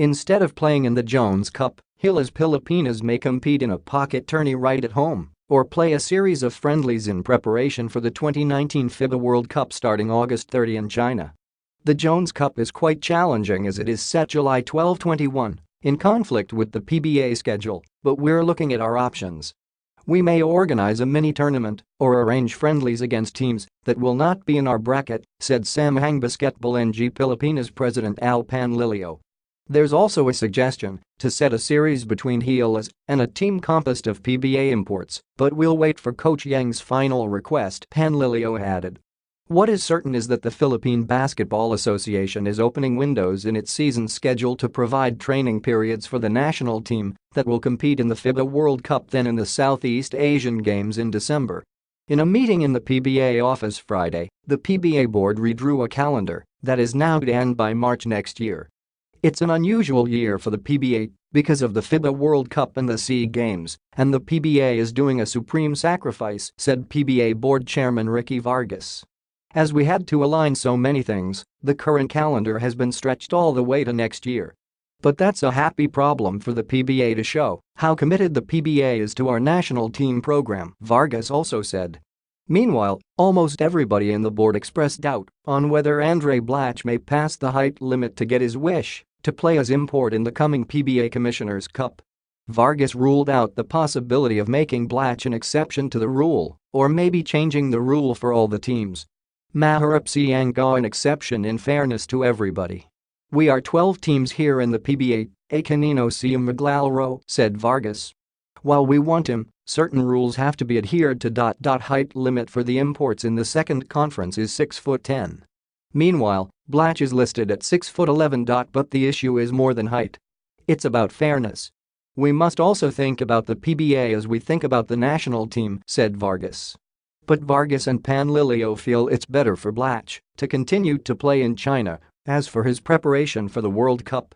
Instead of playing in the Jones Cup, Gilas Pilipinas may compete in a pocket tourney right at home or play a series of friendlies in preparation for the 2019 FIBA World Cup starting August 30 in China. The Jones Cup is quite challenging as it is set July 12-21, in conflict with the PBA schedule, but we're looking at our options. We may organize a mini-tournament or arrange friendlies against teams that will not be in our bracket, said Samahang Basketbol ng Pilipinas president Al Panlilio. There's also a suggestion to set a series between Gilas and a team composed of PBA imports, but we'll wait for Coach Yeng's final request, Panlilio added. What is certain is that the Philippine Basketball Association is opening windows in its season schedule to provide training periods for the national team that will compete in the FIBA World Cup then in the Southeast Asian Games in December. In a meeting in the PBA office Friday, the PBA board redrew a calendar that is now to end by March next year. It's an unusual year for the PBA because of the FIBA World Cup and the SEA Games, and the PBA is doing a supreme sacrifice, said PBA board chairman Ricky Vargas. As we had to align so many things, the current calendar has been stretched all the way to next year. But that's a happy problem for the PBA to show how committed the PBA is to our national team program, Vargas also said. Meanwhile, almost everybody in the board expressed doubt on whether Andre Blatche may pass the height limit to get his wish to play as import in the coming PBA Commissioner's Cup. Vargas ruled out the possibility of making Blatche an exception to the rule or maybe changing the rule for all the teams. Maharap siyang an exception in fairness to everybody. We are 12 teams here in the PBA, a kanino siyang maglalaro, said Vargas. While we want him, certain rules have to be adhered to. Height limit for the imports in the second conference is 6'10". Meanwhile, Blatche is listed at 6'11". But the issue is more than height. It's about fairness. We must also think about the PBA as we think about the national team, said Vargas. But Vargas and Panlilio feel it's better for Blatche to continue to play in China as for his preparation for the World Cup.